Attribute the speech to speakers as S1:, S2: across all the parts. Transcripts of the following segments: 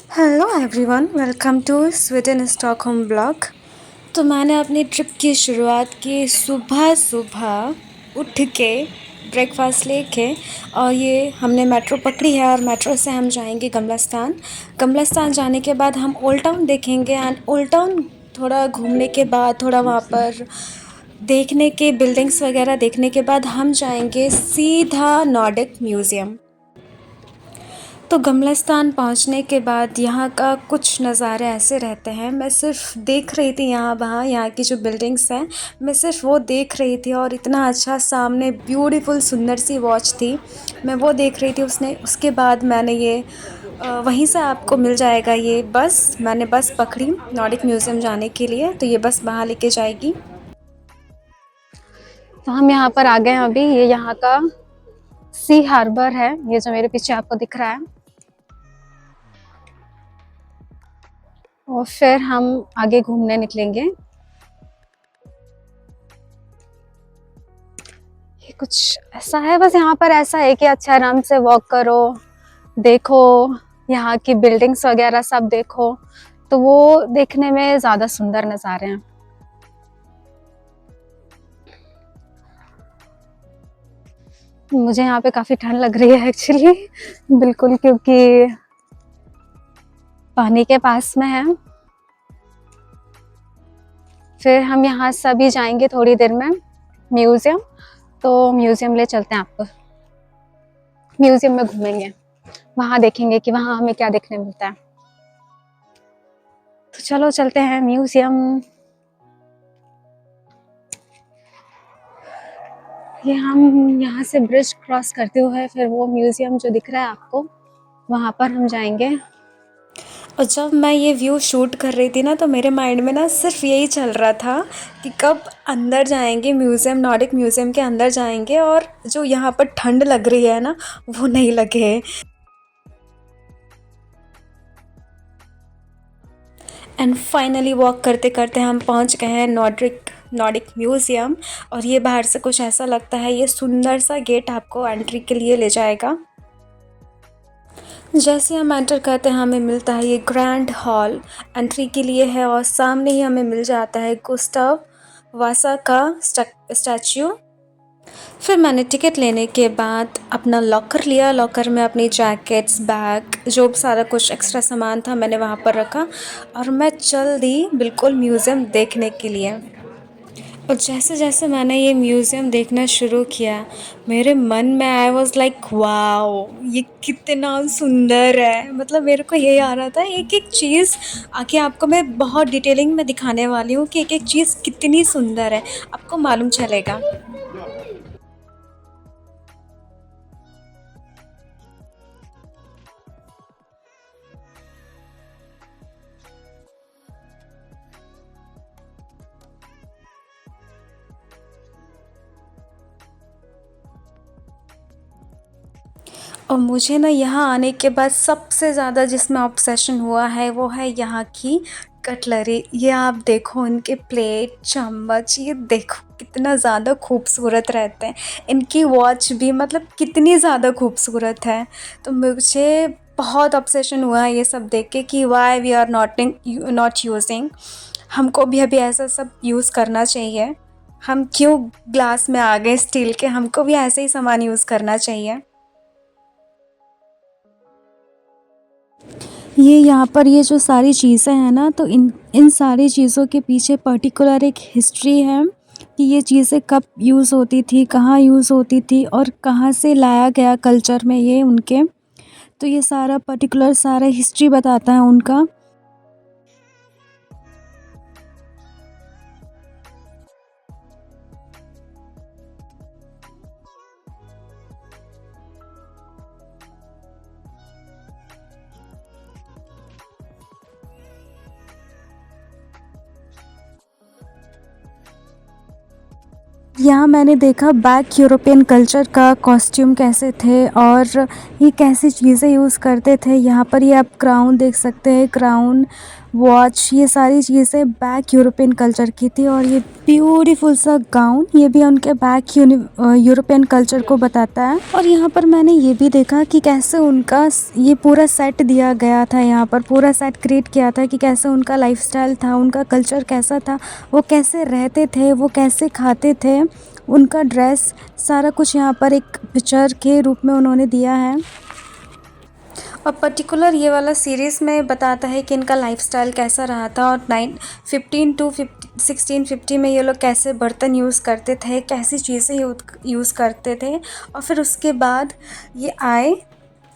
S1: Hello everyone, welcome to Sweden Stockholm blog. तो मैंने अपनी ट्रिप की शुरुआत की सुबह सुबह उठ के ब्रेकफास्ट लेके, और ये हमने मेट्रो पकड़ी है और मेट्रो से हम जाएंगे गमलास्तान। गमलास्तान जाने के बाद हम ओल्ड टाउन देखेंगे एंड ओल्ड टाउन थोड़ा घूमने के बाद, थोड़ा वहाँ पर देखने के बिल्डिंग्स वगैरह देखने के बाद हम जाएंगे सीधा नॉर्डिक म्यूज़ियम। तो गमलास्तान पहुंचने के बाद यहाँ का कुछ नज़ारे ऐसे रहते हैं, मैं सिर्फ देख रही थी यहाँ वहाँ यहाँ की जो बिल्डिंग्स हैं, मैं सिर्फ वो देख रही थी और इतना अच्छा सामने ब्यूटीफुल सुंदर सी वॉच थी, मैं वो देख रही थी। उसके बाद मैंने ये वहीं से आपको मिल जाएगा ये बस, मैंने बस पकड़ी नॉर्डिक म्यूज़ियम जाने के लिए, तो ये बस वहाँ लेके जाएगी।
S2: तो हम यहाँ पर आ गए हैं अभी। ये यहाँ का सी हार्बर है, ये जो मेरे पीछे आपको दिख रहा है। और फिर हम आगे घूमने निकलेंगे। ये कुछ ऐसा है, बस यहाँ पर ऐसा है कि अच्छा आराम से वॉक करो, देखो यहाँ की बिल्डिंग्स वगैरह सब देखो, तो वो देखने में ज़्यादा सुंदर नज़ारे हैं। मुझे यहाँ पे काफ़ी ठंड लग रही है एक्चुअली बिल्कुल, क्योंकि पानी के पास में है। फिर हम यहाँ से अभी जाएंगे थोड़ी देर में म्यूज़ियम, तो म्यूज़ियम ले चलते हैं आपको। म्यूज़ियम में घूमेंगे, वहाँ देखेंगे कि वहाँ हमें क्या देखने मिलता है। तो चलो चलते हैं म्यूज़ियम। ये हम यहाँ से ब्रिज क्रॉस करते हुए फिर वो म्यूज़ियम जो दिख रहा है आपको, वहाँ पर हम जाएंगे।
S1: और जब मैं ये व्यू शूट कर रही थी ना, तो मेरे माइंड में ना सिर्फ यही चल रहा था कि कब अंदर जाएंगे म्यूज़ियम, नॉर्डिक म्यूज़ियम के अंदर जाएंगे और जो यहाँ पर ठंड लग रही है ना, वो नहीं लगे। एंड फाइनली वॉक करते करते हम पहुँच गए हैं नॉर्डिक म्यूज़ियम। और ये बाहर से कुछ ऐसा लगता है, ये सुंदर सा गेट आपको एंट्री के लिए ले जाएगा। जैसे हम एंटर करते हैं हमें मिलता है ये ग्रैंड हॉल एंट्री के लिए है, और सामने ही हमें मिल जाता है गुस्ताव वासा का स्टैच्यू। फिर मैंने टिकट लेने के बाद अपना लॉकर लिया, लॉकर में अपनी जैकेट्स, बैग, जो भी सारा कुछ एक्स्ट्रा सामान था मैंने वहाँ पर रखा, और मैं चल दी बिल्कुल म्यूज़ियम देखने के लिए। और जैसे जैसे मैंने ये म्यूज़ियम देखना शुरू किया, मेरे मन में आई वाज लाइक वाओ, ये कितना सुंदर है। मतलब मेरे को यही आ रहा था, एक एक चीज़ आके आपको मैं बहुत डिटेलिंग में दिखाने वाली हूँ कि एक एक चीज़ कितनी सुंदर है, आपको मालूम चलेगा। और मुझे ना यहाँ आने के बाद सबसे ज़्यादा जिसमें ऑब्सेशन हुआ है वो है यहाँ की कटलरी। ये आप देखो, इनके प्लेट, चम्मच, ये देखो कितना ज़्यादा खूबसूरत रहते हैं। इनकी वॉच भी मतलब कितनी ज़्यादा खूबसूरत है। तो मुझे बहुत ऑब्सेशन हुआ है ये सब देख के कि why we are not using. हमको भी अभी ऐसा सब यूज़ करना चाहिए। हम क्यों ग्लास में आ गए स्टील के, हमको भी ऐसे ही सामान यूज़ करना चाहिए। ये यहाँ पर ये जो सारी चीज़ें हैं ना, तो इन इन सारी चीज़ों के पीछे पर्टिकुलर एक हिस्ट्री है कि ये चीज़ें कब यूज़ होती थी, कहाँ यूज़ होती थी और कहाँ से लाया गया कल्चर में ये उनके। तो ये सारा पर्टिकुलर सारा हिस्ट्री बताता है उनका। यहाँ मैंने देखा बैक यूरोपियन कल्चर का कॉस्ट्यूम कैसे थे और ये कैसी चीज़ें यूज़ करते थे। यहाँ पर ये आप क्राउन देख सकते हैं, क्राउन वॉच, ये सारी चीज़ें बैक यूरोपियन कल्चर की थी। और ये ब्यूटीफुल सा गाउन, ये भी उनके बैक यूरोपियन कल्चर को बताता है। और यहाँ पर मैंने ये भी देखा कि कैसे उनका ये पूरा सेट दिया गया था, यहाँ पर पूरा सेट क्रिएट किया था कि कैसे उनका लाइफस्टाइल था, उनका कल्चर कैसा था, वो कैसे रहते थे, वो कैसे खाते थे, उनका ड्रेस, सारा कुछ यहाँ पर एक पिक्चर के रूप में उन्होंने दिया है। और पर्टिकुलर ये वाला सीरीज़ में बताता है कि इनका लाइफस्टाइल कैसा रहा था। और 1650 में ये लोग कैसे बर्तन यूज़ करते थे, कैसी चीज़ें यूज़ करते थे। और फिर उसके बाद ये आए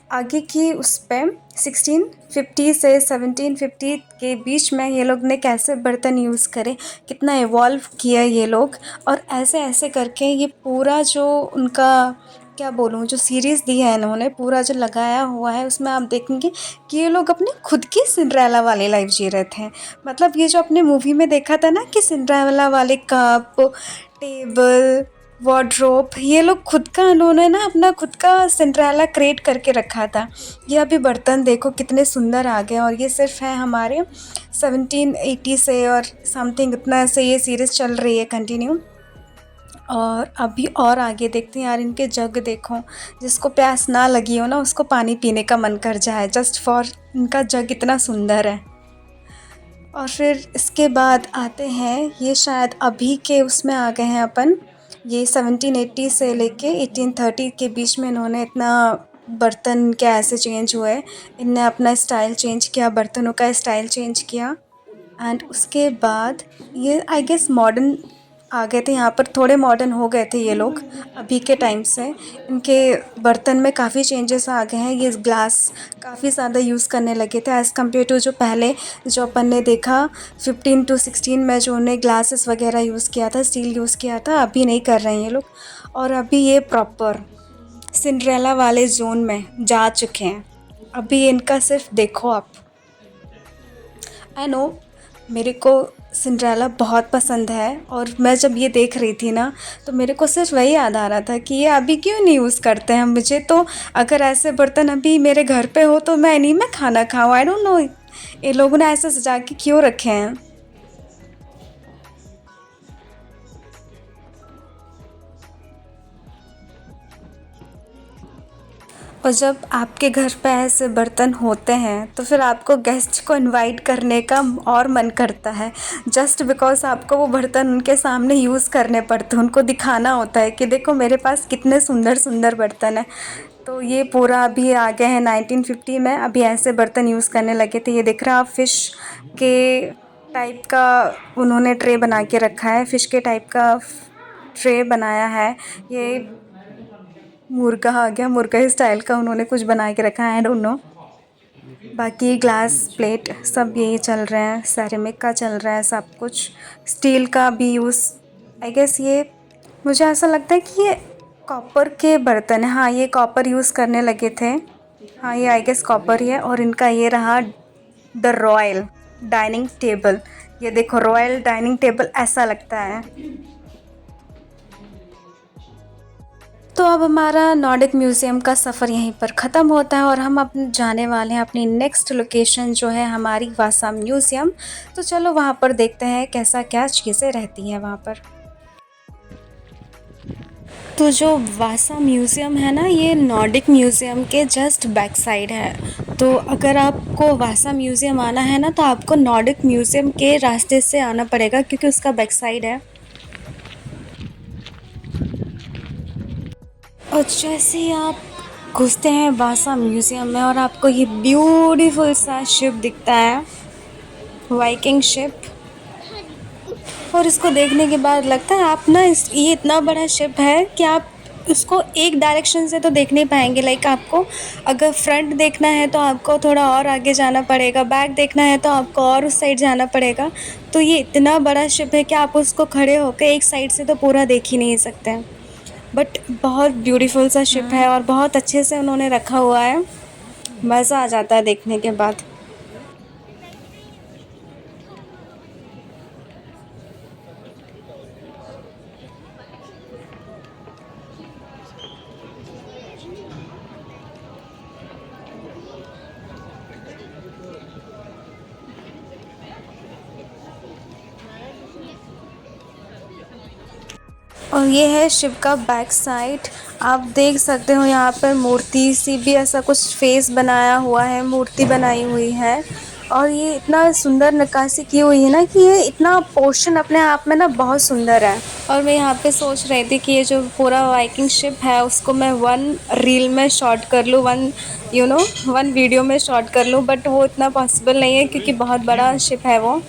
S1: आगे की उस पे 1650 से 1750 के बीच में ये लोग ने कैसे बर्तन यूज़ करे, कितना इवॉल्व किया ये लोग। और ऐसे ऐसे करके ये पूरा जो उनका क्या बोलूँ, जो सीरीज़ दी है इन्होंने, पूरा जो लगाया हुआ है, उसमें आप देखेंगे कि ये लोग अपनी खुद की सिंड्रेला वाली लाइफ जी रहे थे। मतलब ये जो अपने मूवी में देखा था ना कि सिंड्रेला वाले कप, टेबल, वार्डरोब, ये लोग खुद का इन्होंने ना अपना खुद का सिंड्रेला क्रिएट करके रखा था। ये अभी बर्तन देखो कितने सुंदर आ गए। और ये सिर्फ है हमारे 1780 से और समथिंग इतना से ये सीरीज़ चल रही है कंटिन्यू। और अभी और आगे देखते हैं यार, इनके जग देखो, जिसको प्यास ना लगी हो ना उसको पानी पीने का मन कर जाए जस्ट फॉर इनका जग इतना सुंदर है। और फिर इसके बाद आते हैं, ये शायद अभी के उसमें आ गए हैं अपन, ये 1780 से लेके 1830 के बीच में इन्होंने इतना बर्तन क्या ऐसे चेंज हुए, इनने अपना स्टाइल चेंज किया, बर्तनों का स्टाइल चेंज किया। एंड उसके बाद ये आई गेस मॉडर्न आ गए थे, यहाँ पर थोड़े मॉडर्न हो गए थे ये लोग अभी के टाइम से। इनके बर्तन में काफ़ी चेंजेस आ गए हैं, ये ग्लास काफ़ी ज़्यादा यूज़ करने लगे थे एज़ कम्पेयर टू जो पहले जो अपन ने देखा 15 to 16 में जो उन्हें ग्लासेस वगैरह यूज़ किया था, स्टील यूज़ किया था, अभी नहीं कर रहे हैं ये लोग। और अभी ये प्रॉपर सिंड्रेला वाले जोन में जा चुके हैं। अभी इनका सिर्फ देखो आप। आई नो मेरे को सिंड्रेला बहुत पसंद है। और मैं जब ये देख रही थी ना तो मेरे को सिर्फ वही याद आ रहा था कि ये अभी क्यों नहीं यूज़ करते हैं। मुझे तो अगर ऐसे बर्तन अभी मेरे घर पे हो तो मैं इन्हीं में खाना खाऊँ। आई डोंट नो ये लोगों ने ऐसे सजा के क्यों रखे हैं। और जब आपके घर पे ऐसे बर्तन होते हैं तो फिर आपको गेस्ट को इनवाइट करने का और मन करता है, जस्ट बिकॉज़ आपको वो बर्तन उनके सामने यूज़ करने पड़ते हैं, उनको दिखाना होता है कि देखो मेरे पास कितने सुंदर सुंदर बर्तन हैं। तो ये पूरा अभी आ गए हैं 1950 में, अभी ऐसे बर्तन यूज़ करने लगे थे। ये दिख रहा आप फिश के टाइप का उन्होंने ट्रे बना के रखा है, फ़िश के टाइप का ट्रे बनाया है। ये मुर्गा आ गया, मुर्गा स्टाइल का उन्होंने कुछ बना के रखा है, आई डोंट नो। बाकी ग्लास प्लेट सब यही चल रहे हैं, सेरेमिक का चल रहा है सब कुछ, स्टील का भी यूज़ आई गेस। ये मुझे ऐसा लगता है कि ये कॉपर के बर्तन है। हाँ ये कॉपर यूज़ करने लगे थे, हाँ ये आई गेस कॉपर ही है। और इनका ये रहा द रॉयल डाइनिंग टेबल, ये देखो रॉयल डाइनिंग टेबल ऐसा लगता है। तो अब हमारा नॉर्डिक म्यूज़ियम का सफ़र यहीं पर ख़त्म होता है और हम अपने जाने वाले हैं अपनी नेक्स्ट लोकेशन जो है हमारी वासा म्यूज़ियम। तो चलो वहाँ पर देखते हैं कैसा क्या चीज़ें रहती हैं वहाँ पर। तो जो वासा म्यूज़ियम है ना, ये नॉर्डिक म्यूज़ियम के जस्ट बैक साइड है। तो अगर आपको वासा म्यूज़ियम आना है ना तो आपको नॉर्डिक म्यूज़ियम के रास्ते से आना पड़ेगा क्योंकि उसका बैक साइड है। और जैसे ही आप घुसते हैं वासा म्यूज़ियम में और आपको ये ब्यूटीफुल सा शिप दिखता है, वाइकिंग शिप। और इसको देखने के बाद लगता है आप ना ये इतना बड़ा शिप है कि आप उसको एक डायरेक्शन से तो देख नहीं पाएंगे। लाइक आपको अगर फ्रंट देखना है तो आपको थोड़ा और आगे जाना पड़ेगा, बैक देखना है तो आपको और उस साइड जाना पड़ेगा। तो ये इतना बड़ा शिप है कि आप उसको खड़े होकर एक साइड से तो पूरा देख ही नहीं सकते। बट बहुत ब्यूटीफुल सा शिप है और बहुत अच्छे से उन्होंने रखा हुआ है, मज़ा आ जाता है देखने के बाद। और ये है शिव का बैक साइड। आप देख सकते हो यहाँ पर मूर्ति सी भी ऐसा कुछ फेस बनाया हुआ है, मूर्ति बनाई हुई है। और ये इतना सुंदर नक्काशी की हुई है ना कि ये इतना पोर्शन अपने आप में ना बहुत सुंदर है। और मैं यहाँ पे सोच रही थी कि ये जो पूरा वाइकिंग शिप है उसको मैं वन रील में शॉट कर लूँ, वन वीडियो में शॉट कर लूँ, बट वो इतना पॉसिबल नहीं है क्योंकि बहुत बड़ा शिप है वो।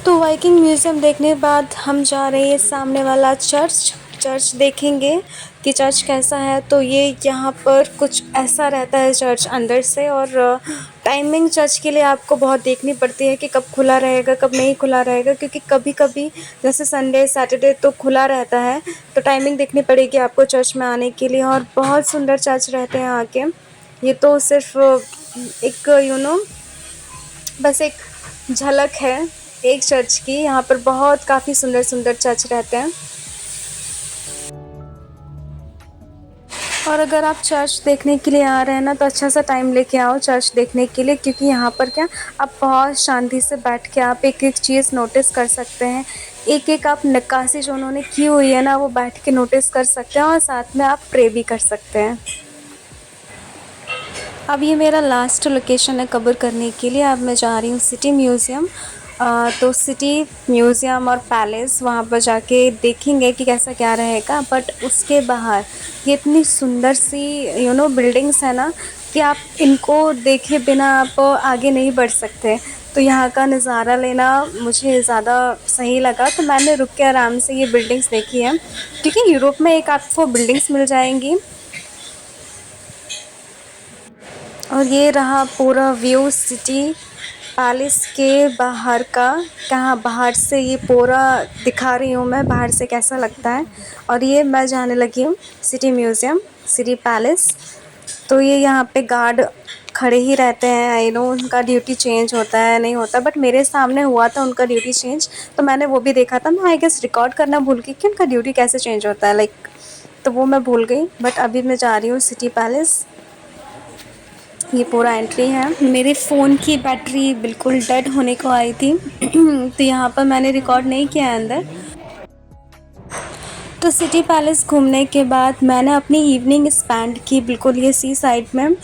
S1: तो वाइकिंग म्यूज़ियम देखने के बाद हम जा रहे हैं सामने वाला चर्च देखेंगे कि चर्च कैसा है। तो ये यहाँ पर कुछ ऐसा रहता है चर्च अंदर से। और टाइमिंग चर्च के लिए आपको बहुत देखनी पड़ती है कि कब खुला रहेगा कब नहीं खुला रहेगा, क्योंकि कभी-कभी जैसे संडे सैटरडे तो खुला रहता है, तो टाइमिंग देखनी पड़ेगी आपको चर्च में आने के लिए। और बहुत सुंदर चर्च रहते हैं यहाँ के। ये तो सिर्फ एक बस एक झलक है एक चर्च की। यहाँ पर बहुत काफ़ी सुंदर सुंदर चर्च रहते हैं। और अगर आप चर्च देखने के लिए आ रहे हैं ना तो अच्छा सा टाइम लेके आओ चर्च देखने के लिए, क्योंकि यहाँ पर क्या आप बहुत शांति से बैठ के आप एक एक चीज़ नोटिस कर सकते हैं। एक एक आप नक्काशी जो उन्होंने की हुई है ना वो बैठ के नोटिस कर सकते हैं, और साथ में आप प्रे भी कर सकते हैं। अब ये मेरा लास्ट लोकेशन है कवर करने के लिए। अब मैं जा रही हूँ सिटी म्यूज़ियम। तो सिटी म्यूज़ियम और पैलेस वहाँ पर जाके देखेंगे कि कैसा क्या रहेगा। बट उसके बाहर ये इतनी सुंदर सी बिल्डिंग्स है ना कि आप इनको देखे बिना आप आगे नहीं बढ़ सकते। तो यहाँ का नज़ारा लेना मुझे ज़्यादा सही लगा, तो मैंने रुक के आराम से ये बिल्डिंग्स देखी है, क्योंकि यूरोप में एक आपको बिल्डिंग्स मिल जाएंगी। और ये रहा पूरा व्यू सिटी पैलेस के बाहर का। कहाँ बाहर से ये पूरा दिखा रही हूँ मैं, बाहर से कैसा लगता है। और ये मैं जाने लगी हूँ सिटी म्यूज़ियम, सिटी पैलेस। तो ये यहाँ पे गार्ड खड़े ही रहते हैं। आई नो उनका ड्यूटी चेंज होता है नहीं होता, बट मेरे सामने हुआ था उनका ड्यूटी चेंज, तो मैंने वो भी देखा था। मैं आई गेस रिकॉर्ड करना भूल गई कि उनका ड्यूटी कैसे चेंज होता है, तो वो मैं भूल गई। बट अभी मैं जा रही हूँ सिटी पैलेस। ये पूरा एंट्री है। मेरे फ़ोन की बैटरी बिल्कुल डेड होने को आई थी तो यहाँ पर मैंने रिकॉर्ड नहीं किया है अंदर। तो सिटी पैलेस घूमने के बाद मैंने अपनी इवनिंग स्पेंड की बिल्कुल ये सी साइड में।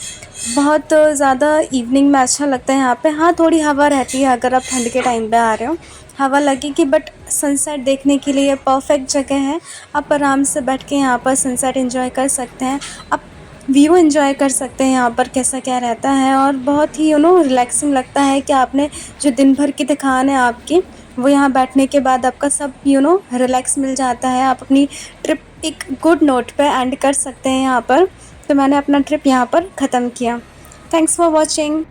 S1: बहुत ज़्यादा इवनिंग में अच्छा लगता है यहाँ पे। हाँ, थोड़ी हवा रहती है अगर आप ठंड के टाइम पे आ रहे हो, हवा लगेगी, बट सनसेट देखने के लिए परफेक्ट जगह है। आप आराम से बैठ के यहाँ पर सनसेट एंजॉय कर सकते हैं। आप व्यू एंजॉय कर सकते हैं यहाँ पर कैसा क्या रहता है। और बहुत ही रिलैक्सिंग लगता है कि आपने जो दिन भर की थकान है आपकी, वो यहाँ बैठने के बाद आपका सब रिलैक्स मिल जाता है। आप अपनी ट्रिप एक गुड नोट पे एंड कर सकते हैं यहाँ पर। तो मैंने अपना ट्रिप यहाँ पर ख़त्म किया। Thanks for watching.